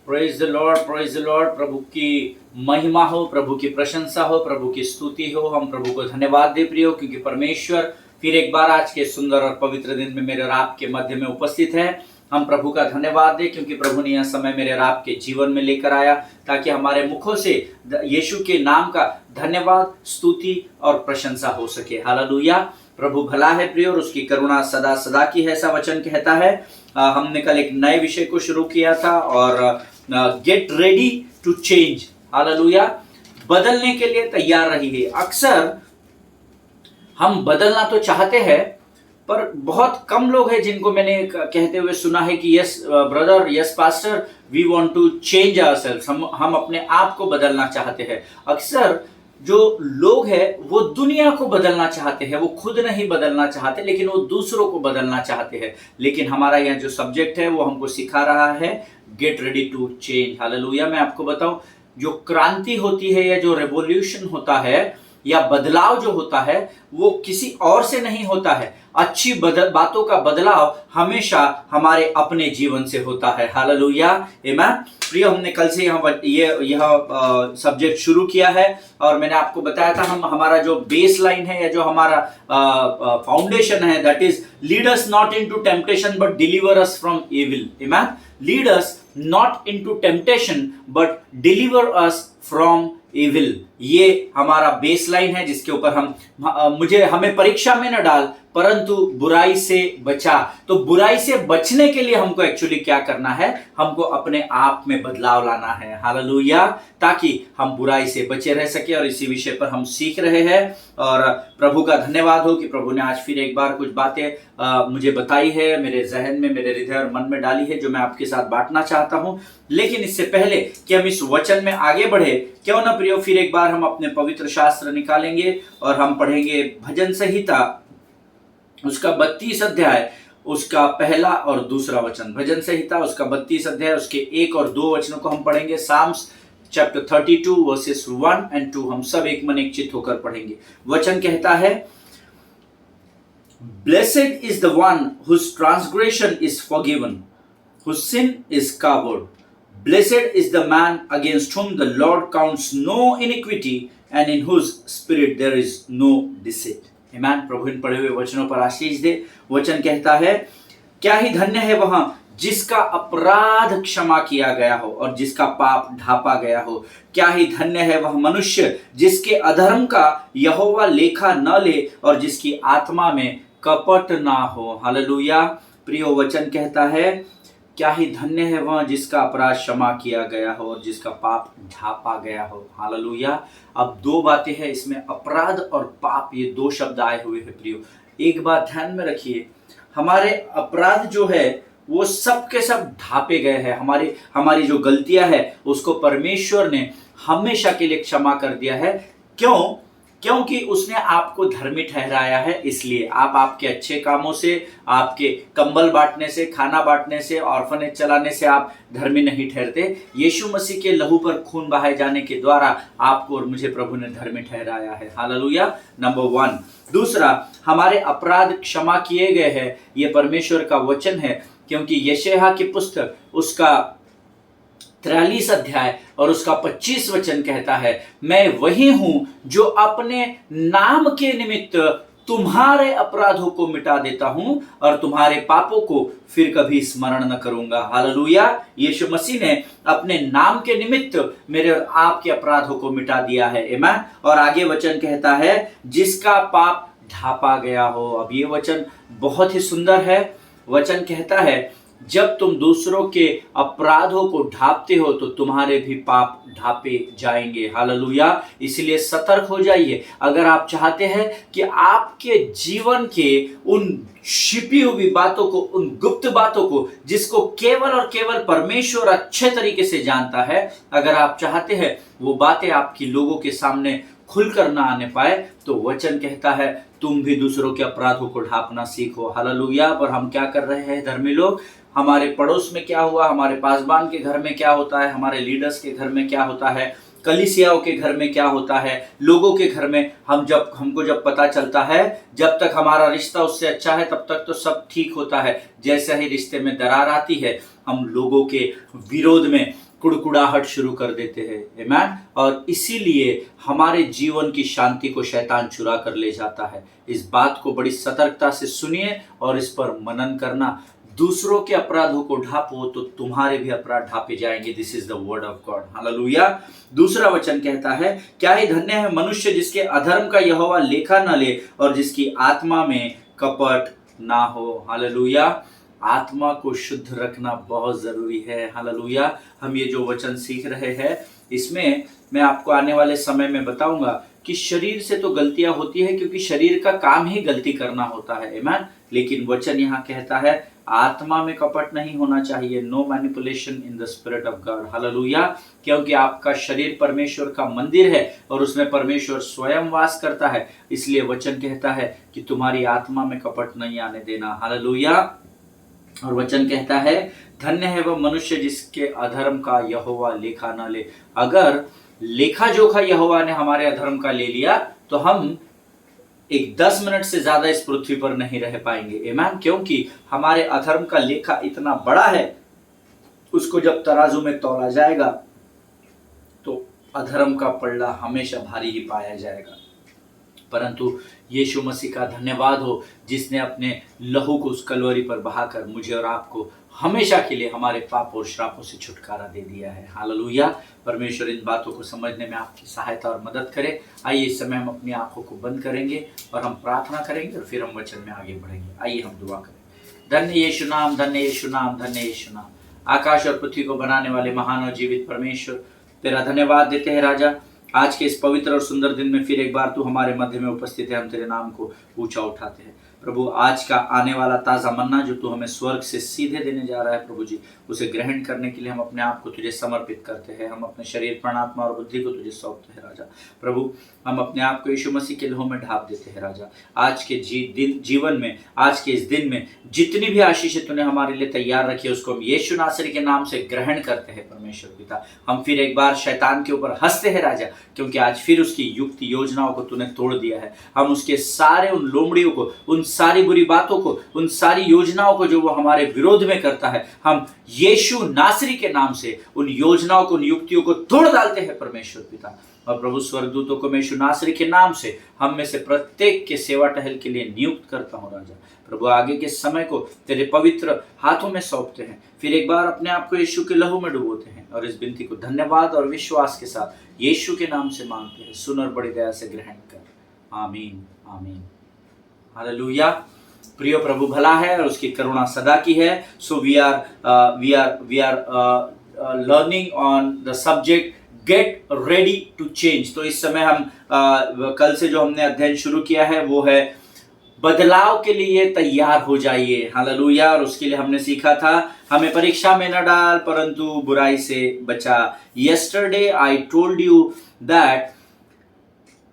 Praise the Lord. प्रभु की महिमा हो, प्रभु की प्रशंसा हो, प्रभु की स्तुति हो। हम प्रभु को धन्यवाद दे प्रियो, क्योंकि परमेश्वर फिर एक बार आज के सुंदर और पवित्र दिन में मेरे और आपके मध्य में उपस्थित है। हम प्रभु का धन्यवाद दें, क्योंकि प्रभु ने यह समय मेरे और आपके जीवन में लेकर आया, ताकि हमारे मुखों से यीशु के नाम का धन्यवाद, स्तुति और प्रशंसा हो सके। हालेलुया। प्रभु भला है प्रिय, और उसकी करुणा सदा सदा की है, ऐसा वचन कहता है। हमने कल एक नए विषय को शुरू किया था, और get ready to change. Hallelujah. बदलने के लिए तैयार रहिए। अक्सर हम बदलना तो चाहते हैं, पर बहुत कम लोग हैं जिनको मैंने कहते हुए सुना है कि yes brother, yes pastor, we want to change ourselves. हम अपने आप को बदलना चाहते हैं। अक्सर जो लोग हैं वो दुनिया को बदलना चाहते हैं, वो खुद नहीं बदलना चाहते, लेकिन वो दूसरों को बदलना चाहते हैं। लेकिन हमारा यहाँ जो सब्जेक्ट है वो हमको सिखा रहा है get ready to change. Hallelujah. मैं आपको बताऊं, जो क्रांति होती है या जो रेवोल्यूशन होता है या बदलाव जो होता है, वो किसी और से नहीं होता है। अच्छी बातों का बदलाव हमेशा हमारे अपने जीवन से होता है। हालेलुया। आमीन। प्रिय, हमने कल से यह सब्जेक्ट शुरू किया है, और मैंने आपको बताया था हमारा जो बेस लाइन है या जो हमारा फाउंडेशन है, that is lead us not into temptation but deliver us from evil. आमीन। Lead us not into temptation but deliver us from evil. ये हमारा बेस लाइन है, जिसके ऊपर हमें परीक्षा में न डाल, परंतु बुराई से बचा। तो बुराई से बचने के लिए हमको एक्चुअली क्या करना है? हमको अपने आप में बदलाव लाना है। हालेलुया। ताकि हम बुराई से बचे रह सके, और इसी विषय पर हम सीख रहे हैं। और प्रभु का धन्यवाद हो कि प्रभु ने आज फिर एक बार कुछ बातें मुझे बताई है, मेरे जहन में, मेरे हृदय और मन में डाली है, जो मैं आपके साथ बांटना चाहता हूं। लेकिन इससे पहले कि हम इस वचन में आगे बढ़े, क्यों ना प्रियो फिर एक बार हम अपने पवित्र शास्त्र निकालेंगे और हम पढ़ेंगे भजन संहिता, उसका 32 अध्याय, उसका पहला और दूसरा वचन। भजन संहिता उसका 32 अध्याय, उसके 1 और 2 वचनों को हम पढ़ेंगे। साम्स चैप्टर 32 वर्सेस 1 और 2 हम सब एक मन एक चित्त होकर पढ़ेंगे। वचन कहता है, blessed is the one whose transgression is forgiven, whose sin is covered. Blessed is the man against whom the Lord counts no iniquity, and in whose spirit there is no deceit. Amen. प्रभु इन पढ़े हुए वचनों पर आशीष दे। वचन कहता है, क्या ही धन्य है वह जिसका अपराध क्षमा किया गया हो और जिसका पाप ढापा गया हो। क्या ही धन्य है वह मनुष्य जिसके अधर्म का यहोवा लेखा न ले और जिसकी आत्मा में कपट ना हो। हालेलुया। प्रियो, वचन कहता है, क्या ही धन्य है वह जिसका अपराध क्षमा किया गया हो और जिसका पाप ढापा गया हो। हालेलुया। अब 2 बातें हैं इसमें, अपराध और पाप, ये 2 शब्द आए हुए हैं प्रियो। एक बात ध्यान में रखिए, हमारे अपराध जो है वो सब के सब ढापे गए हैं। हमारी जो गलतियां है उसको परमेश्वर ने हमेशा के लिए क्षमा कर दिया है। क्योंकि उसने आपको धर्मी ठहराया है। इसलिए आप आपके अच्छे कामों से, आपके कंबल बांटने से, खाना बांटने से, ऑर्फनेज चलाने से आप धर्मी नहीं ठहरते। यीशु मसीह के लहू पर खून बहाए जाने के द्वारा आपको और मुझे प्रभु ने धर्मी ठहराया है। हालेलुया। नंबर 1। दूसरा, हमारे अपराध क्षमा किए गए हैं, ये परमेश्वर का वचन है। क्योंकि यशायाह की पुस्तक उसका 43 अध्याय और उसका 25 वचन कहता है, मैं वही हूं जो अपने नाम के निमित्त तुम्हारे अपराधों को मिटा देता हूं और तुम्हारे पापों को फिर कभी स्मरण न करूंगा। हालेलुया। यीशु मसीह ने अपने नाम के निमित्त मेरे और आपके अपराधों को मिटा दिया है। आमीन। और आगे वचन कहता है, जिसका पाप ढापा गया हो। अब ये वचन बहुत ही सुंदर है। वचन कहता है, जब तुम दूसरों के अपराधों को ढापते हो तो तुम्हारे भी पाप ढापे जाएंगे। हालेलुया। इसलिए सतर्क हो जाइए। अगर आप चाहते हैं कि आपके जीवन के उन छिपी हुई बातों को, उन गुप्त बातों को, जिसको केवल और केवल परमेश्वर अच्छे तरीके से जानता है, अगर आप चाहते हैं वो बातें आपकी लोगों के सामने खुलकर ना आने पाए, तो वचन कहता है, तुम भी दूसरों के अपराधों को ढापना सीखो। हालेलुया। पर हम क्या कर रहे हैं धर्मी लोग? हमारे पड़ोस में क्या हुआ, हमारे पासबान के घर में क्या होता है, हमारे लीडर्स के घर में क्या होता है, कलीसियाओं के घर में क्या होता है, लोगों के घर में हमको जब पता चलता है, जब तक हमारा रिश्ता उससे अच्छा है तब तक तो सब ठीक होता है। जैसे ही रिश्ते में दरार आती है, हम लोगों के विरोध में कुड़कुड़ाहट शुरू कर देते हैं। आमीन। और इसीलिए हमारे जीवन की शांति को शैतान चुरा कर ले जाता है। इस बात को बड़ी सतर्कता से सुनिए और इस पर मनन करना। दूसरों के अपराधों को ढापो तो तुम्हारे भी अपराध ढापे जाएंगे। This is the word of God. Hallelujah. दूसरा वचन कहता है, क्या ही धन्य है मनुष्य जिसके अधर्म का यहोवा लेखा न ले और जिसकी आत्मा में कपट ना हो। हालेलुया। आत्मा को शुद्ध रखना बहुत जरूरी है। हालेलुया। हम ये जो वचन सीख रहे हैं, इसमें मैं आपको आने वाले समय में बताऊंगा कि शरीर से तो गलतियां होती है, क्योंकि शरीर का काम ही गलती करना होता है। आमीन। लेकिन वचन यहाँ कहता है आत्मा में कपट नहीं होना चाहिए। No manipulation in the spirit of God. Hallelujah. क्योंकि आपका शरीर परमेश्वर का मंदिर है और उसमें परमेश्वर स्वयं वास करता है। इसलिए वचन कहता है कि तुम्हारी आत्मा में कपट नहीं आने देना। हालेलुया। और वचन कहता है, धन्य है वह मनुष्य जिसके अधर्म का यहोवा लेखा न ले। अगर लेखा जोखा यहोवा ने हमारे अधर्म का ले लिया तो हम एक 10 मिनट से ज्यादा इस पृथ्वी पर नहीं रह पाएंगे। आमीन। क्योंकि हमारे अधर्म का लेखा इतना बड़ा है, उसको जब तराजू में तौला जाएगा तो अधर्म का पलड़ा हमेशा भारी ही पाया जाएगा। परंतु यीशु मसीह का धन्यवाद हो जिसने अपने लहू को उस कलवरी पर बहाकर मुझे और आपको हमेशा के लिए हमारे पाप और श्रापों से छुटकारा दे दिया है। हालेलुया। परमेश्वर इन बातों को समझने में आपकी सहायता और मदद करे। आइए इस समय हम अपनी आंखों को बंद करेंगे और हम प्रार्थना करेंगे और फिर हम वचन में आगे बढ़ेंगे। आइए हम दुआ करें। धन्य यीशु नाम, धन्य यीशु नाम, धन्य यीशु नाम। आकाश और पृथ्वी को बनाने वाले महान और जीवित परमेश्वर, तेरा धन्यवाद देते हैं राजा। आज के इस पवित्र और सुंदर दिन में फिर एक बार तू हमारे मध्य में उपस्थित है। हम तेरे नाम को ऊंचा उठाते हैं प्रभु। आज का आने वाला ताज़ा मन्ना जो तू हमें स्वर्ग से सीधे देने जा रहा है प्रभु जी, उसे ग्रहण करने के लिए हम अपने आप को तुझे समर्पित करते हैं। हम अपने शरीर, प्राण, आत्मा और बुद्धि को तुझे सौंपते हैं राजा। प्रभु हम अपने आप को यीशु मसीह के लहू में ढाप देते हैं राजा। आज के जीवन में, आज के इस दिन में जितनी भी आशीषें तूने हमारे लिए तैयार रखी है उसको हम यीशु नासरी के नाम से ग्रहण करते हैं परमेश्वर पिता। हम फिर एक बार शैतान के ऊपर हंसते हैं राजा, क्योंकि आज फिर उसकी युक्ति योजनाओं को तूने तोड़ दिया है। हम उसके सारे उन लोमड़ियों को, उन सारी बुरी बातों को, उन सारी योजनाओं को जो वो हमारे विरोध में करता है, हम यीशु नासरी के नाम से उन योजनाओं को, उन युक्तियों को तोड़ डालते हैं परमेश्वर पिता। और प्रभु स्वर्गदूतों को मैं यीशु नासरी के नाम से हम में से प्रत्येक के सेवा टहल के लिए नियुक्त करता हूँ राजा। प्रभु आगे के समय को तेरे पवित्र हाथों में सौंपते हैं। फिर एक बार अपने आप को यीशु के लहू में डुबोते हैं और इस विनती को धन्यवाद और विश्वास के साथ यीशु के नाम से मांगते हैं। सुन और बड़ी दया से ग्रहण कर। आमीन, आमीन। हालेलुया। प्रिय प्रभु भला है और उसकी करुणा सदा की है। So we are learning on the subject get ready to change. तो इस समय हम कल से जो हमने अध्ययन शुरू किया है वो है बदलाव के लिए तैयार हो जाइए। हालेलुया। और उसके लिए हमने सीखा था, हमें परीक्षा में न डाल परंतु बुराई से बचा। Yesterday I told you that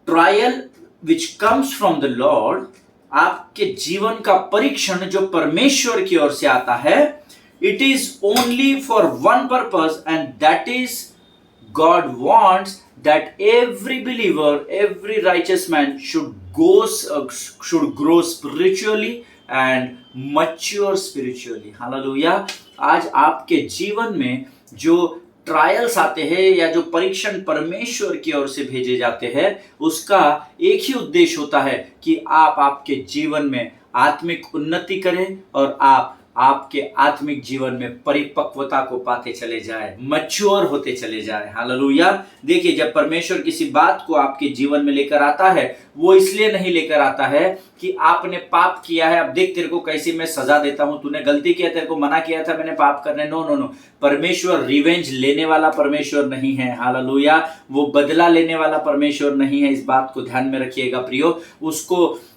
trial which comes from the Lord, आपके जीवन का परीक्षण जो परमेश्वर की ओर से आता है, it is only for one purpose and that is God wants that every believer, every righteous man should grow spiritually and mature spiritually. Hallelujah. आज आपके जीवन में जो ट्रायल्स आते हैं या जो परीक्षण परमेश्वर की ओर से भेजे जाते हैं, उसका एक ही उद्देश्य होता है कि आप आपके जीवन में आत्मिक उन्नति करें और आप आपके आत्मिक जीवन में परिपक्वता को पाते चले जाए, मैच्योर होते चले जाए। हालेलुया। देखिए, जब परमेश्वर किसी बात को आपके जीवन में लेकर आता है, वो इसलिए नहीं लेकर आता है कि आपने पाप किया है, अब देख तेरे को कैसी मैं सजा देता हूं, तूने गलती किया, तेरे को मना किया था मैंने पाप करने। नो नो नो, परमेश्वर रिवेंज लेने वाला परमेश्वर नहीं है। हालेलुया। वो बदला लेने वाला परमेश्वर नहीं है। इस बात को ध्यान में रखिएगा प्रियो।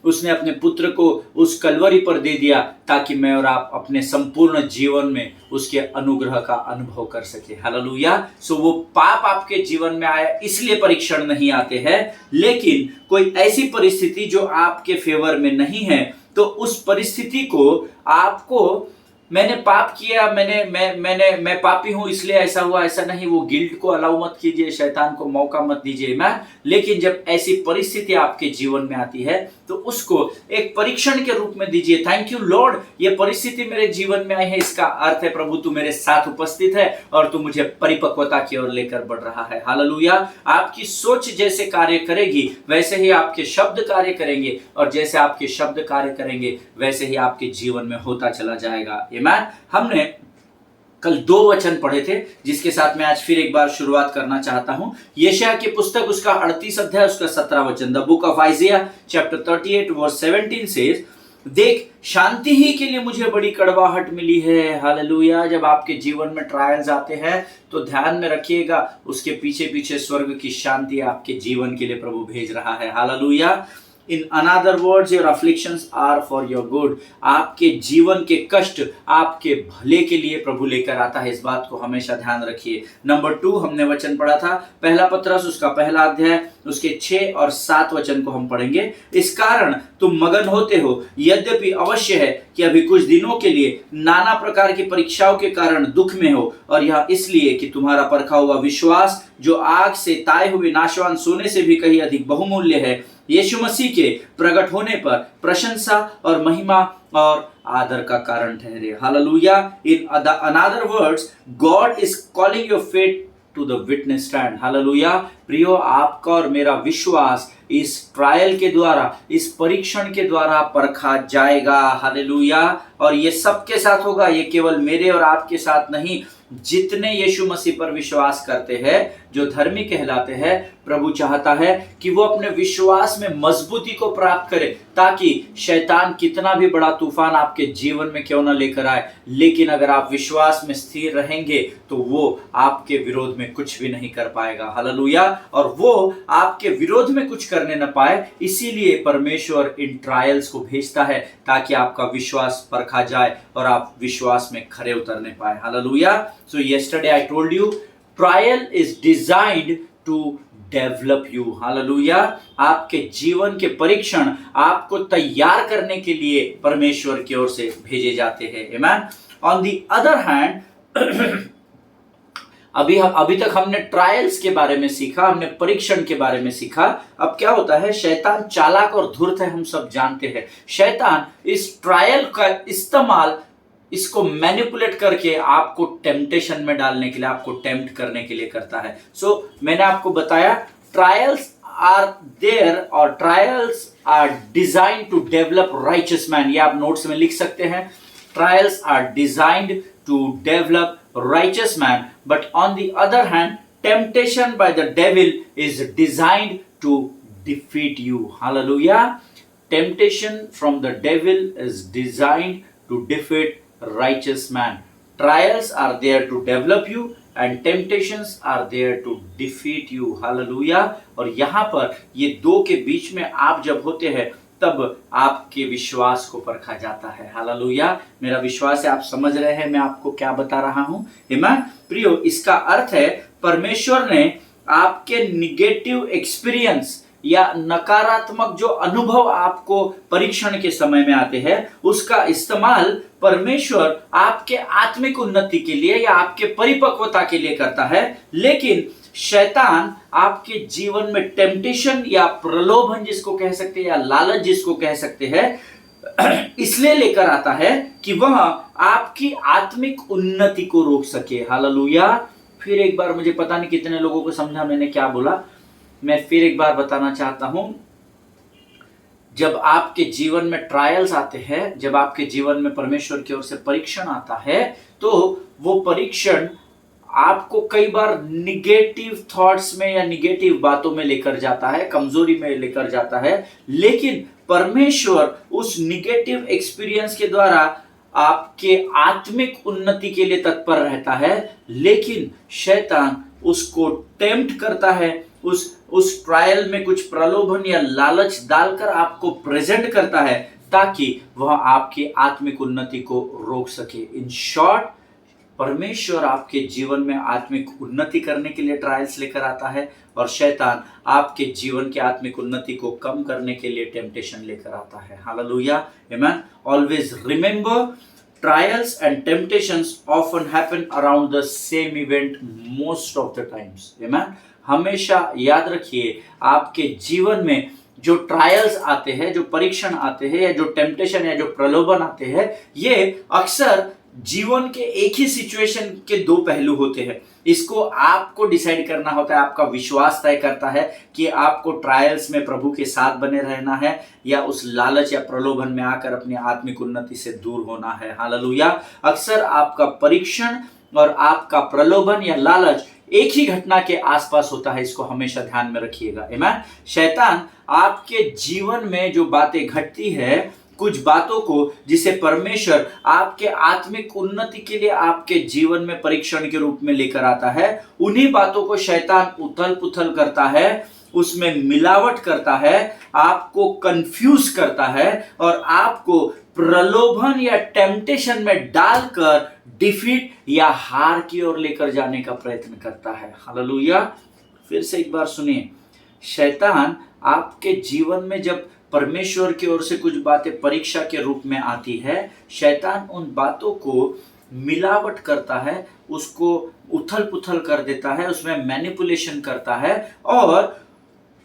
उसने अपने पुत्र को उस कलवरी पर दे दिया ताकि मैं और आप अपने संपूर्ण जीवन में उसके अनुग्रह का अनुभव कर सके। हालेलुया। सो वो पाप आपके जीवन में आया इसलिए परीक्षण नहीं आते हैं, लेकिन कोई ऐसी परिस्थिति जो आपके फेवर में नहीं है, तो उस परिस्थिति को आपको मैंने पाप किया, मैं पापी हूं इसलिए ऐसा हुआ, ऐसा नहीं। वो गिल्ट को अलाउ मत कीजिए, शैतान को मौका मत दीजिए। मैं लेकिन जब ऐसी परिस्थिति आपके जीवन में आती है तो उसको एक परीक्षण के रूप में दीजिए। थैंक यू लॉर्ड, ये परिस्थिति मेरे जीवन में आई है, इसका अर्थ है प्रभु तू मेरे साथ उपस्थित है और तू मुझे परिपक्वता की ओर लेकर बढ़ रहा है। हालेलुया। आपकी सोच जैसे कार्य करेगी वैसे ही आपके शब्द कार्य करेंगे, और जैसे आपके शब्द कार्य करेंगे वैसे ही आपके जीवन में होता चला जाएगा। आमीन। हमने कल 2 वचन पढ़े थे जिसके साथ मैं आज फिर एक बार शुरुआत करना चाहता हूं। यशायाह की पुस्तक उसका 38 अध्याय उसका 17 वचन, the book of Isaiah chapter 38 verse 17 says, देख शांति ही के लिए मुझे बड़ी कड़वाहट मिली है। हालेलुया। जब आपके जीवन में ट्रायल्स आते हैं तो ध्यान में रखिएगा उसके पीछे पीछे स्वर्ग की शांति आपके जीवन के लिए प्रभु भेज रहा है। Hallelujah. In another words, your afflictions are for your good. आपके जीवन के कष्ट आपके भले के लिए प्रभु लेकर आता है, इस बात को हमेशा ध्यान रखिए। नंबर 2 हमने वचन पढ़ा था, पहला पत्रस उसका पहला अध्याय उसके 6 और 7 वचन को हम पढ़ेंगे। इस कारण तुम मगन होते हो, यद्यपि अवश्य है कि अभी कुछ दिनों के लिए नाना प्रकार की परीक्षाओं के कारण दुख में हो, और यह इसलिए कि तुम्हारा परखा हुआ विश्वास जो आग से ताए हुए नाशवान सोने से भी कहीं अधिक बहुमूल्य है, यीशु मसीह के प्रकट होने पर प्रशंसा और महिमा और आदर का कारण ठहरे। Hallelujah. In another words, God is calling your faith to the witness stand. Hallelujah. प्रियो, आपका और मेरा विश्वास इस ट्रायल के द्वारा, इस परीक्षण के द्वारा परखा जाएगा। हालेलुया। और ये सबके साथ होगा, ये केवल मेरे और आपके साथ नहीं, जितने यीशु मसीह पर विश्वास करते हैं, जो धर्मी कहलाते हैं, प्रभु चाहता है कि वो अपने विश्वास में मजबूती को प्राप्त करे, ताकि शैतान कितना भी बड़ा तूफान आपके जीवन में क्यों ना लेकर आए, लेकिन अगर आप विश्वास में स्थिर रहेंगे तो वो आपके विरोध में कुछ भी नहीं कर पाएगा। हालेलुया। और वो आपके विरोध में कुछ करने न पाए, इसीलिए परमेश्वर इन ट्रायल्स को भेजता है ताकि आपका विश्वास परखा जाए और आप विश्वास में खरे उतरने पाए। Hallelujah. So yesterday I told you, trial is designed to develop you. Hallelujah. आपके जीवन के परीक्षण आपको तैयार करने के लिए परमेश्वर की ओर से भेजे जाते हैं। आमीन। On the other hand, अभी तक हमने ट्रायल्स के बारे में सीखा, हमने परीक्षण के बारे में सीखा। अब क्या होता है, शैतान चालाक और धूर्त है, हम सब जानते हैं। शैतान इस ट्रायल का इस्तेमाल, इसको मैनिपुलेट करके आपको टेम्पटेशन में डालने के लिए, आपको टेम्प्ट करने के लिए करता है। मैंने आपको बताया ट्रायल्स आर देयर और trials are design to develop righteous man. ये आप नोट्स में लिख सकते हैं। Trials are designed to develop righteous man, but on the other hand temptation by the devil is designed to defeat you. Hallelujah. Temptation from the devil is designed to defeat righteous man. Trials are there to develop you and temptations are there to defeat you. Hallelujah. और यहाँ पर ये दो के बीच में आप जब होते हैं तब आपके विश्वास को परखा जाता है। हालेलुया। मेरा विश्वास है आप समझ रहे हैं मैं आपको क्या बता रहा हूँ। आमीन। प्रियो, इसका अर्थ है परमेश्वर ने आपके निगेटिव एक्सपीरियंस या नकारात्मक जो अनुभव आपको परीक्षण के समय में आते हैं, उसका इस्तेमाल परमेश्वर आपके आत्मिक उन्नति के लिए या आपके परिपक्वता के लिए करता है। लेकिन शैतान आपके जीवन में टेम्पटेशन या प्रलोभन जिसको कह सकते हैं, या लालच जिसको कह सकते हैं, इसलिए लेकर आता है कि वह आपकी आत्मिक उन्नति को रोक सके। हालेलुया। फिर एक बार, मुझे पता नहीं कितने लोगों को समझा मैंने क्या बोला, मैं फिर एक बार बताना चाहता हूं। जब आपके जीवन में ट्रायल्स आते हैं, जब आपके जीवन में परमेश्वर की ओर से परीक्षण आता है, तो वो परीक्षण आपको कई बार निगेटिव थॉट्स में या निगेटिव बातों में लेकर जाता है, कमजोरी में लेकर जाता है। लेकिन परमेश्वर उस निगेटिव एक्सपीरियंस के द्वारा आपके आत्मिक उन्नति के लिए तत्पर रहता है। लेकिन शैतान उसको टेम्प्ट करता है, उस ट्रायल में कुछ प्रलोभन या लालच डालकर आपको प्रेजेंट करता है, ताकि वह आपकी आत्मिक उन्नति को रोक सके। इन शॉर्ट, परमेश्वर आपके जीवन में आत्मिक उन्नति करने के लिए ट्रायल्स लेकर आता है, और शैतान आपके जीवन की आत्मिक उन्नति को कम करने के लिए टेम्पटेशन लेकर आता है। हालेलुया। आमीन। Always remember, trials and temptations often happen around the same event most of the times. Amen. हमेशा याद रखिए, आपके जीवन में जो ट्रायल्स आते हैं, जो परीक्षण आते हैं, या जो टेम्पटेशन या जो प्रलोभन आते हैं, ये अक्सर जीवन के एक ही सिचुएशन के दो पहलू होते हैं। इसको आपको डिसाइड करना होता है, आपका विश्वास तय करता है कि आपको ट्रायल्स में प्रभु के साथ बने रहना है या उस लालच या प्रलोभन में आकर अपनी आत्मिक उन्नति से दूर होना है। हालेलुया। अक्सर आपका परीक्षण और आपका प्रलोभन या लालच एक ही घटना के आसपास होता है, इसको हमेशा ध्यान में रखिएगा। आमीन। शैतान आपके जीवन में जो बातें घटती है, कुछ बातों को जिसे परमेश्वर आपके आत्मिक उन्नति के लिए आपके जीवन में परीक्षण के रूप में लेकर आता है, उन्हीं बातों को शैतान उथल पुथल करता है, उसमें मिलावट करता है, आपको कंफ्यूज करता है और आपको प्रलोभन या टेम्पटेशन में डालकर डिफीट या हार की ओर लेकर जाने का प्रयत्न करता है। हालेलुया। फिर से एक बार सुनिए, शैतान आपके जीवन में जब परमेश्वर की ओर से कुछ बातें परीक्षा के रूप में आती है, शैतान उन बातों को मिलावट करता है, उसको उथल पुथल कर देता है, उसमें मैनिपुलेशन करता है और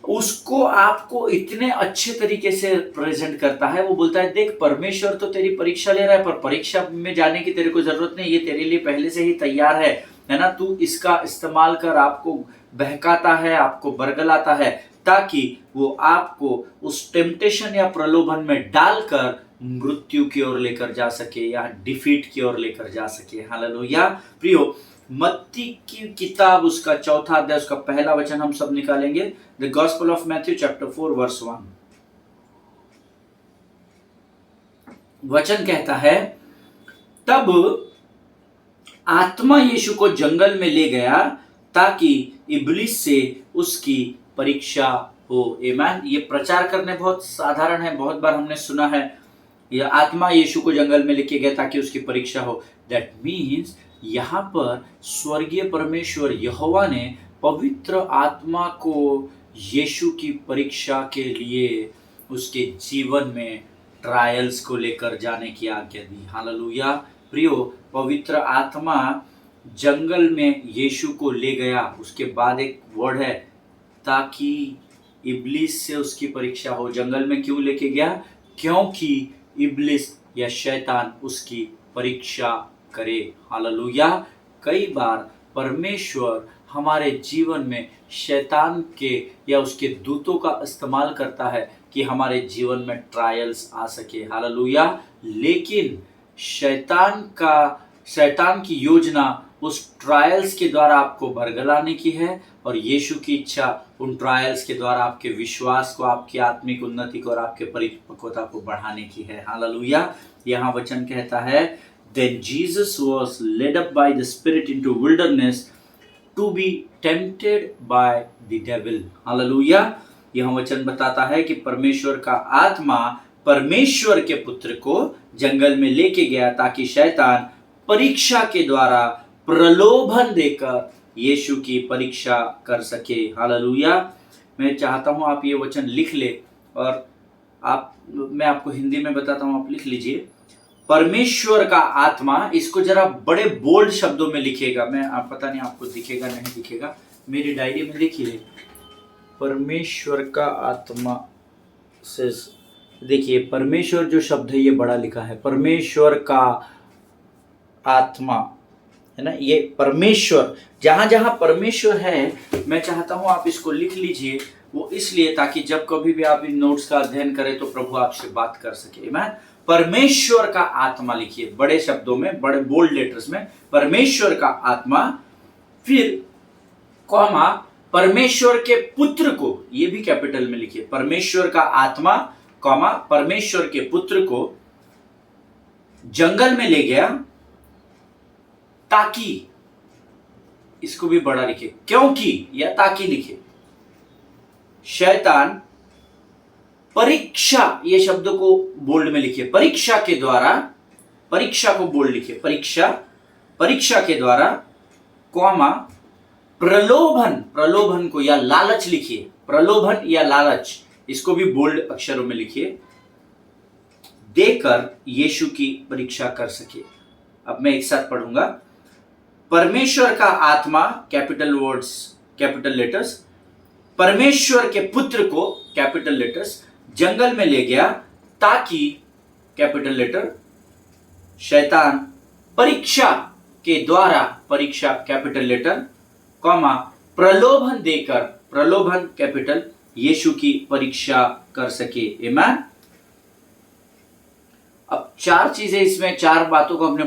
उसको आपको इतने अच्छे तरीके से प्रेजेंट करता है। वो बोलता है, देख परमेश्वर तो तेरी परीक्षा ले रहा है, पर परीक्षा में जाने की तेरे को जरूरत नहीं, ये तेरे लिए पहले से ही तैयार है ना, तू इसका इस्तेमाल कर। आपको बहकाता है, आपको बरगलाता है, ताकि वो आपको उस टेम्पटेशन या प्रलोभन में डालकर मृत्यु की ओर लेकर जा सके या डिफीट की ओर लेकर जा सके। हालेलुया। प्रियो, मत्ती की किताब उसका 4 अध्याय उसका पहला वचन हम सब निकालेंगे। The gospel of Matthew chapter 4 verse 1। वचन कहता है, तब आत्मा यीशु को जंगल में ले गया ताकि इब्लिस से उसकी परीक्षा हो। आमीन। ये प्रचार करने बहुत साधारण है, बहुत बार हमने सुना है, यह आत्मा यीशु को जंगल में लेके गया ताकि उसकी परीक्षा हो। दैट मीन्स यहाँ पर स्वर्गीय परमेश्वर यहोवा ने पवित्र आत्मा को यीशु की परीक्षा के लिए उसके जीवन में ट्रायल्स को लेकर जाने की आज्ञा दी। हालेलुया। प्रियो, पवित्र आत्मा जंगल में यीशु को ले गया, उसके बाद एक वर्ड है, ताकि इब्लिस से उसकी परीक्षा हो। जंगल में क्यों लेके गया? क्योंकि इब्लिस या शैतान उसकी परीक्षा करे। हालेलुया। कई बार परमेश्वर हमारे जीवन में शैतान के या उसके दूतों का इस्तेमाल करता है कि हमारे जीवन में ट्रायल्स आ सके। हालेलुया। लेकिन शैतान की योजना उस ट्रायल्स के द्वारा आपको बरगलाने की है और यीशु की इच्छा उन ट्रायल्स के द्वारा आपके विश्वास को, आपकी आत्मिक उन्नति को और आपके परिपक्वता को बढ़ाने की है। हालेलुया। यहाँ वचन कहता है, Then Jesus was led up by the Spirit into wilderness to be tempted by the devil. Hallelujah. यह वचन बताता है कि परमेश्वर का आत्मा परमेश्वर के पुत्र को जंगल में लेके गया ताकि शैतान परीक्षा के द्वारा प्रलोभन देकर यीशु की परीक्षा कर सके। हालेलुया। मैं चाहता हूं आप ये वचन लिख ले और मैं आपको हिंदी में बताता हूं, आप लिख लीजिए। परमेश्वर का आत्मा, इसको जरा बड़े बोल्ड शब्दों में लिखिएगा। आप पता नहीं आपको दिखेगा नहीं दिखेगा, मेरी डायरी में लिखिए, परमेश्वर का आत्मा से। देखिए, परमेश्वर जो शब्द है ये बड़ा लिखा है, परमेश्वर का आत्मा, है ना। ये परमेश्वर, जहां जहां परमेश्वर है, मैं चाहता हूं आप इसको लिख लीजिए। वो इसलिए ताकि जब कभी भी आप इन नोट्स का अध्ययन करें तो प्रभु आपसे बात कर सके। आमीन। परमेश्वर का आत्मा लिखिए बड़े शब्दों में, बड़े बोल्ड लेटर्स में, परमेश्वर का आत्मा, फिर कॉमा परमेश्वर के पुत्र को, ये भी कैपिटल में लिखिए, परमेश्वर का आत्मा कॉमा परमेश्वर के पुत्र को जंगल में ले गया ताकि, इसको भी बड़ा लिखिए, क्योंकि या ताकि लिखिए, शैतान परीक्षा, ये शब्द को बोल्ड में लिखिए, परीक्षा के द्वारा, परीक्षा को बोल्ड लिखिए, परीक्षा के द्वारा कॉमा प्रलोभन को या लालच लिखिए, प्रलोभन या लालच, इसको भी बोल्ड अक्षरों में लिखिए, देकर यीशु की परीक्षा कर सके। अब मैं एक साथ पढ़ूंगा। परमेश्वर का आत्मा, कैपिटल वर्ड्स, कैपिटल लेटर्स, परमेश्वर के पुत्र को, कैपिटल लेटर्स, जंगल में ले गया ताकि, कैपिटल लेटर, शैतान परीक्षा के द्वारा, परीक्षा कैपिटल लेटर, कॉमा, प्रलोभन देकर, प्रलोभन कैपिटल, यीशु की परीक्षा कर सके। आमीन। अब चार चीजें इसमें, चार बातों को हमने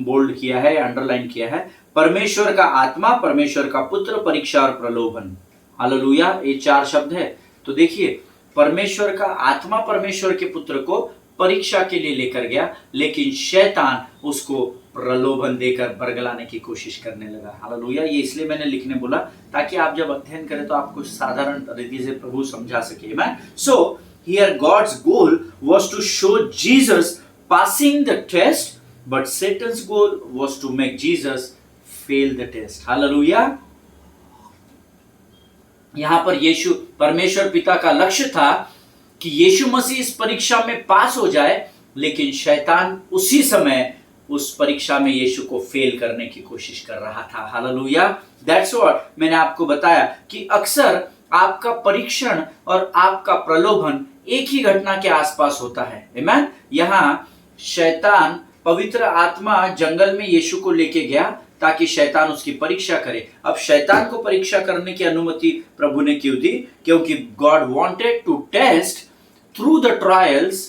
बोल्ड किया है, अंडरलाइन किया है। परमेश्वर का आत्मा, परमेश्वर का पुत्र, परीक्षा और प्रलोभन। हालेलुया, ये चार शब्द है। तो देखिए, परमेश्वर का आत्मा परमेश्वर के पुत्र को परीक्षा के लिए लेकर गया, लेकिन शैतान उसको प्रलोभन देकर बरगलाने की कोशिश करने लगा। हालेलुया, ये इसलिए मैंने लिखने बोला ताकि आप जब अध्ययन करें तो आपको साधारण रीति से प्रभु समझा सके। मैं सो here God's goal was to show Jesus passing the test, but Satan's goal was to make Jesus fail the test. Hallelujah. यहां पर यीशु, परमेश्वर पिता का लक्ष्य था कि यीशु मसीह इस परीक्षा में पास हो जाए, लेकिन शैतान उसी समय उस परीक्षा में यीशु को फेल करने की कोशिश कर रहा था। हालेलुया, दैट्स व्हाट मैंने आपको बताया कि अक्सर आपका परीक्षण और आपका प्रलोभन एक ही घटना के आसपास होता है। आमीन। यहाँ शैतान, पवित्र आत्मा जंगल में यीशु को लेके गया ताकि शैतान उसकी परीक्षा करे। अब शैतान को परीक्षा करने की अनुमति प्रभु ने क्यों दी? क्योंकि God wanted to test through the trials.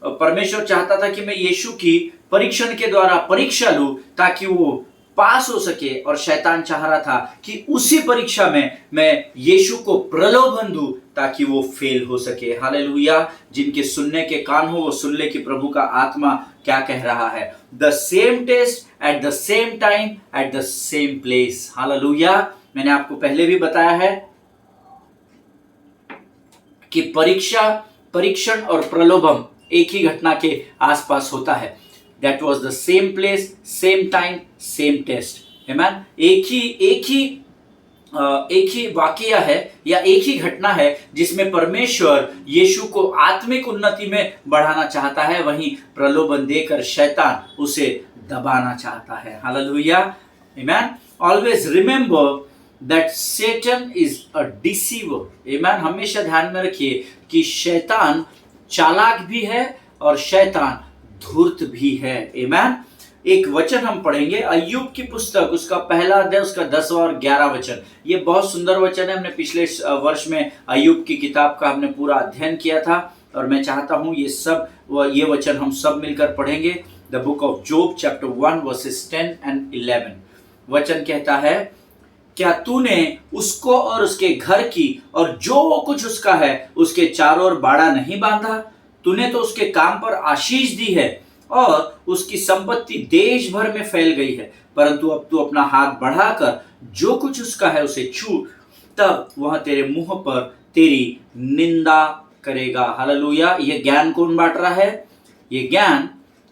परमेश्वर चाहता था कि मैं यीशु की परीक्षण के द्वारा परीक्षा लूं ताकि वो पास हो सके, और शैतान चाह रहा था कि उसी परीक्षा में मैं यीशु को प्रलोभन दूं ताकि वो फेल हो सके। हालेलुया, जिनके सुनने के कान हो वो सुन ले कि प्रभु का आत्मा क्या कह रहा है। The same test at the same time at the same place. Hallelujah, मैंने आपको पहले भी बताया है कि परीक्षा, परीक्षण और प्रलोभन एक ही घटना के आसपास होता है। That was the same place, same time, same test. Amen. एक ही वाकया है या एक ही घटना है जिसमें परमेश्वर यीशु को आत्मिक उन्नति में बढ़ाना चाहता है, वहीं प्रलोभन देकर शैतान उसे दबाना चाहता है। Hallelujah, amen. Always remember that Satan is a deceiver. Amen. हमेशा ध्यान में रखिए कि शैतान चालाक भी है और शैतान धूर्त भी है। आमीन। एक वचन हम पढ़ेंगे, अय्यूब की पुस्तक, उसका पहला अध्याय, उसका 10वां और 11वां वचन। ये बहुत सुंदर वचन है। हमने पिछले वर्ष में अय्यूब की किताब का हमने पूरा अध्ययन किया था, और मैं चाहता हूं ये वचन हम सब मिलकर पढ़ेंगे। The book of job chapter 1 versus 10 and 11। वचन कहता है, क्या तूने उसको और उसके घर की और जो कुछ उसका है उसके चारों ओर बाड़ा नहीं बांधा? तूने तो उसके काम पर आशीष दी है और उसकी संपत्ति देश भर में फैल गई है, परंतु अब तू अपना हाथ बढ़ाकर जो कुछ उसका है उसे छू, तब वह तेरे मुंह पर तेरी निंदा करेगा। हालेलुया। ये ज्ञान कौन बांट रहा है? ये ज्ञान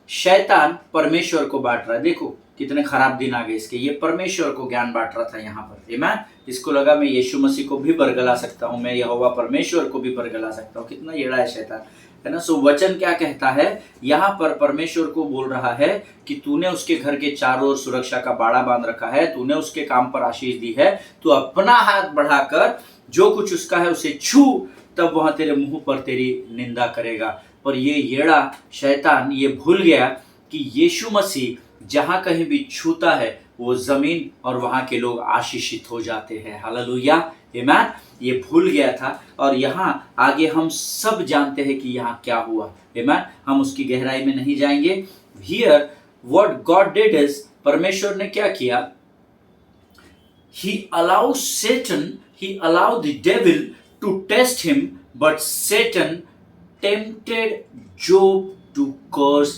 शैतान परमेश्वर को बांट रहा है। देखो कितने खराब दिन आ गए इसके। ये परमेश्वर को ज्ञान बांट रहा था यहाँ पर। आमीन। इसको लगा मैं यीशु मसीह को भी बरगला सकता हूँ, मैं यहोवा परमेश्वर को भी बरगला सकता हूँ। कितना येड़ा है शैतान, है ना। सो वचन क्या कहता है यहाँ पर? परमेश्वर को बोल रहा है कि तूने उसके घर के चारों ओर सुरक्षा का बाड़ा बांध रखा है, तूने उसके काम पर आशीष दी है, तू अपना हाथ बढ़ाकर जो कुछ उसका है उसे छू, तब वह तेरे मुंह पर तेरी निंदा करेगा। पर ये येड़ा शैतान ये भूल गया कि यीशु मसीह जहां कहीं भी छूता है वो जमीन और वहां के लोग आशीषित हो जाते हैं। हालेलुया, आमीन। ये भूल गया था, और यहाँ आगे हम सब जानते हैं कि यहाँ क्या हुआ। आमीन। हम उसकी गहराई में नहीं जाएंगे। Here what God did is, परमेश्वर ने क्या किया? He allowed Satan, he allowed the devil to test him, but Satan tempted Job to curse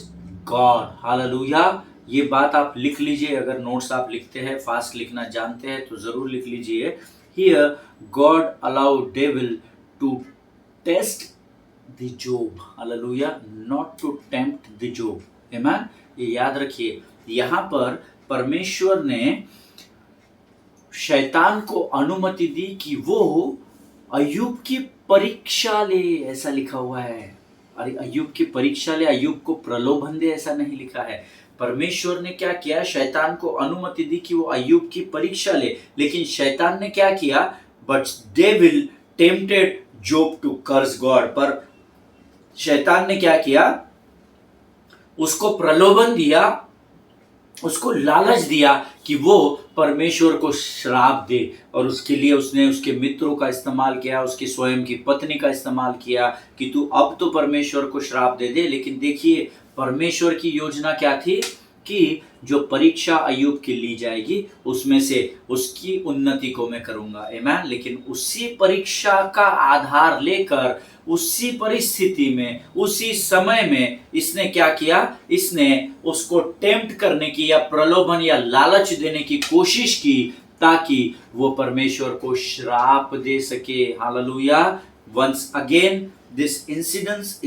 God. Hallelujah. ये बात आप लिख लीजिए, अगर नोट्स आप लिखते हैं, फास्ट लिखना जानते हैं तो जरूर लिख लीजिए। Here God allowed devil to test the Job. Hallelujah. Not to tempt the Job. Amen. ये याद रखिए, यहाँ पर परमेश्वर ने शैतान को अनुमति दी कि वो अय्यूब की परीक्षा ले, ऐसा लिखा हुआ है। अरे अय्यूब की परीक्षा ले, अय्यूब को प्रलोभन दे, ऐसा नहीं लिखा है। परमेश्वर ने क्या किया, शैतान को अनुमति दी कि वो अय्यूब की परीक्षा ले, लेकिन शैतान ने क्या किया, but devil tempted Job to curse God. पर शैतान ने क्या किया, उसको प्रलोभन दिया, उसको लालच दिया कि वो परमेश्वर को श्राप दे, और उसके लिए उसने उसके मित्रों का इस्तेमाल किया, उसकी स्वयं की पत्नी का इस्तेमाल किया कि तू अब तो परमेश्वर को श्राप दे दे। लेकिन देखिए परमेश्वर की योजना क्या थी कि जो परीक्षा अय्यूब की ली जाएगी उसमें से उसकी उन्नति को मैं करूंगा, आमीन। लेकिन उसी परीक्षा का आधार लेकर उसी परिस्थिति में उसी समय में इसने क्या किया, इसने उसको टेम्प्ट करने की या प्रलोभन या लालच देने की कोशिश की ताकि वो परमेश्वर को श्राप दे सके। Hallelujah. Once again this incidence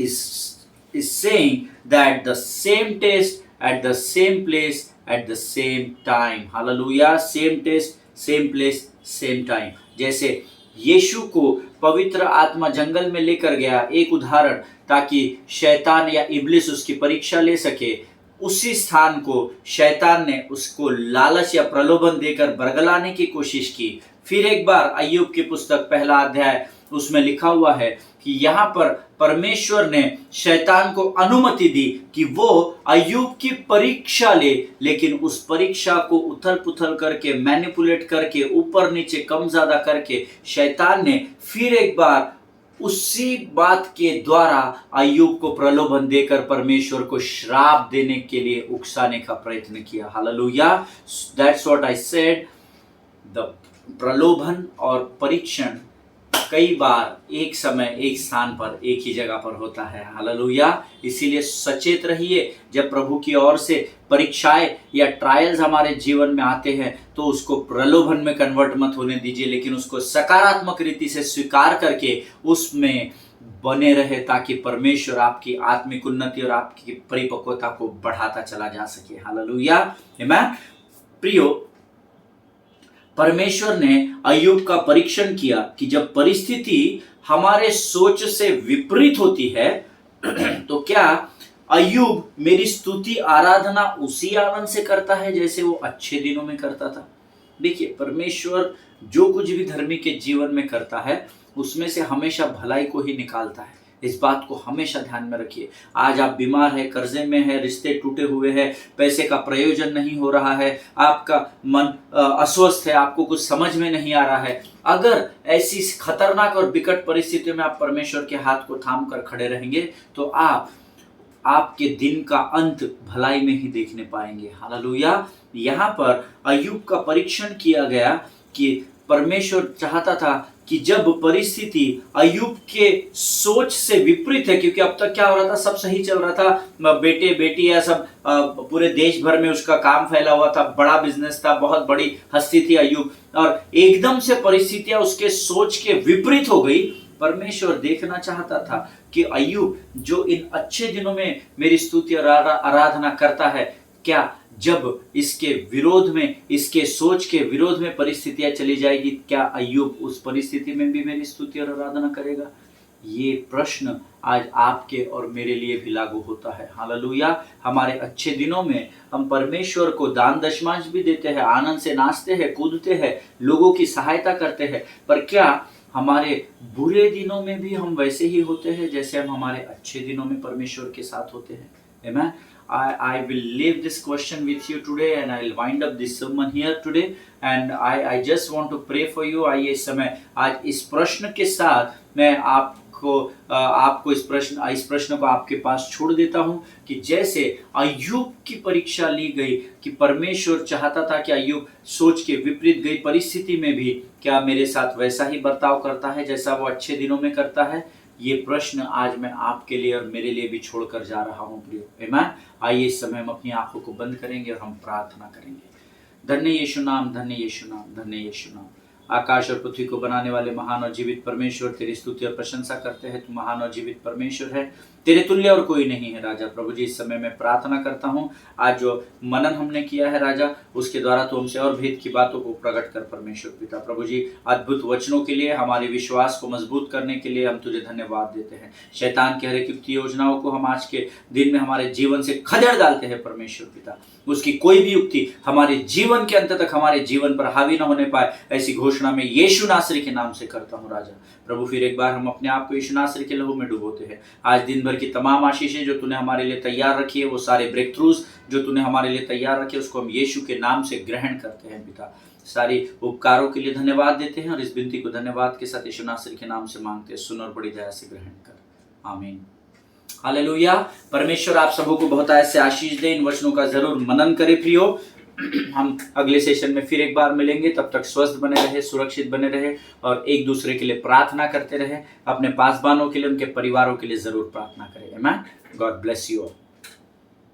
is saying that the same test at the same place at the same time. Hallelujah. Same test, same place, same time. जैसे यीशु को पवित्र आत्मा जंगल में लेकर गया, एक उदाहरण, ताकि शैतान या इब्लिस उसकी परीक्षा ले सके, उसी स्थान को शैतान ने उसको लालच या प्रलोभन देकर बरगलाने की कोशिश की। फिर एक बार अय्यूब की पुस्तक पहला अध्याय उसमें लिखा हुआ है कि यहाँ पर परमेश्वर ने शैतान को अनुमति दी कि वो अय्यूब की परीक्षा ले, लेकिन उस परीक्षा को उथल पुथल करके, मैनिपुलेट करके, ऊपर नीचे कम ज्यादा करके शैतान ने फिर एक बार उसी बात के द्वारा अय्यूब को प्रलोभन देकर परमेश्वर को श्राप देने के लिए उकसाने का प्रयत्न किया। Hallelujah. That's what I said, the प्रलोभन और परीक्षण कई बार एक समय एक स्थान पर एक ही जगह पर होता है। हालेलुया। इसीलिए सचेत रहिए, जब प्रभु की ओर से परीक्षाएं या ट्रायल्स हमारे जीवन में आते हैं तो उसको प्रलोभन में कन्वर्ट मत होने दीजिए, लेकिन उसको सकारात्मक रीति से स्वीकार करके उसमें बने रहे, ताकि परमेश्वर आपकी आत्मिक उन्नति और आपकी परिपक्वता को बढ़ाता चला जा सके। हालेलुया। आमीन। प्रियो, परमेश्वर ने अय्यूब का परीक्षण किया कि जब परिस्थिति हमारे सोच से विपरीत होती है तो क्या अय्यूब मेरी स्तुति आराधना उसी आनंद से करता है जैसे वो अच्छे दिनों में करता था। देखिए, परमेश्वर जो कुछ भी धर्मी के जीवन में करता है उसमें से हमेशा भलाई को ही निकालता है। इस बात को हमेशा ध्यान में रखिए। आज आप बीमार हैं, कर्जे में हैं, रिश्ते टूटे हुए हैं, पैसे का प्रयोजन नहीं हो रहा है, आपका मन अस्वस्थ है, आपको कुछ समझ में नहीं आ रहा है। अगर ऐसी खतरनाक और विकट परिस्थितियों में आप परमेश्वर के हाथ को थाम कर खड़े रहेंगे तो आपके दिन का अंत भलाई में ही देखने पाएंगे। हालेलुया। यहाँ पर अय्यूब का परीक्षण किया गया कि परमेश्वर चाहता था कि जब परिस्थिति अय्यूब के सोच से विपरीत है, क्योंकि अब तक क्या हो रहा था, सब सही चल रहा था, बेटे बेटियां सब पूरे देश भर में उसका काम फैला हुआ था, बड़ा बिजनेस था, बहुत बड़ी हस्ती थी अय्यूब, और एकदम से परिस्थितियां उसके सोच के विपरीत हो गई। परमेश्वर देखना चाहता था कि अय्यूब जो इन अच्छे दिनों में मेरी स्तुति और आराधना करता है, क्या जब इसके विरोध में, इसके सोच के विरोध में परिस्थितियां चली जाएगी, क्या अय्यूब उस परिस्थिति में भी मेरी स्तुति और आराधना करेगा? ये प्रश्न आज आपके और मेरे लिए भी लागू होता है। हालेलुया। हमारे अच्छे दिनों में हम परमेश्वर को दान दशमांश भी देते हैं, आनंद से नाचते हैं, कूदते हैं, लोगों की सहायता करते हैं, पर क्या हमारे बुरे दिनों में भी हम वैसे ही होते हैं जैसे हम हमारे अच्छे दिनों में परमेश्वर के साथ होते हैं? आमीन। I will leave this question with you today and I will wind up this sermon here today and I just want to pray for you। आइए इस समय आज इस प्रश्न के साथ मैं आपको इस प्रश्न को आपके पास छोड़ देता हूं कि जैसे अय्यूब की परीक्षा ली गई कि परमेश्वर चाहता था कि अय्यूब सोच के विपरीत गई परिस्थिति में भी क्या मेरे साथ वैसा ही बर्ताव करता है जैसा वो अच्छे दिनों में करता है? ये प्रश्न आज मैं आपके लिए और मेरे लिए भी छोड़कर जा रहा हूँ प्रियो। आमीन। आइए इस समय हम अपनी आंखों को बंद करेंगे और हम प्रार्थना करेंगे। धन्य यीशु नाम, धन्य यीशु नाम, धन्य यीशु नाम। आकाश और पृथ्वी को बनाने वाले महान और जीवित परमेश्वर, तेरी स्तुति और प्रशंसा करते हैं। तू महान और जीवित परमेश्वर है, तेरे तुल्य और कोई नहीं है राजा। प्रभु जी, इस समय मैं प्रार्थना करता हूँ, आज जो मनन हमने किया है राजा, उसके द्वारा तो हमसे और भेद की बातों को प्रकट कर परमेश्वर पिता। प्रभु जी, अद्भुत वचनों के लिए, हमारे विश्वास को मजबूत करने के लिए हम तुझे धन्यवाद देते हैं। शैतान की हर एक युक्ति योजनाओं को हम आज के दिन में हमारे जीवन से खदेड़ डालते हैं परमेश्वर पिता। उसकी कोई भी युक्ति हमारे जीवन के अंत तक हमारे जीवन पर हावी न होने पाए, ऐसी घोषणा में यीशु नासरी के नाम से करता हूँ राजा। प्रभु, फिर एक बार हम अपने आप को यीशु नासरी के लहू में डुबोते हैं। आज दिन भर की तमाम आशीषें जो तूने हमारे लिए तैयार रखी है, वो सारे ब्रेक थ्रूज जो तूने हमारे लिए तैयार रखे, उसको हम यीशु के नाम से ग्रहण करते हैं पिता। सारी उपकारों के लिए धन्यवाद देते हैं और इस विनती को धन्यवाद के साथ यीशु नासरी के नाम से मांगते हैं। सुन और बड़ी दया से ग्रहण कर, आमीन। हालेलुया। परमेश्वर आप सबों को बहुत ऐसे आशीष दे। इन वचनों का जरूर मनन करें प्रियो। हम अगले सेशन में फिर एक बार मिलेंगे। तब तक स्वस्थ बने रहे, सुरक्षित बने रहे और एक दूसरे के लिए प्रार्थना करते रहे। अपने पासबानों के लिए, उनके परिवारों के लिए जरूर प्रार्थना करें। आमीन। God bless you all.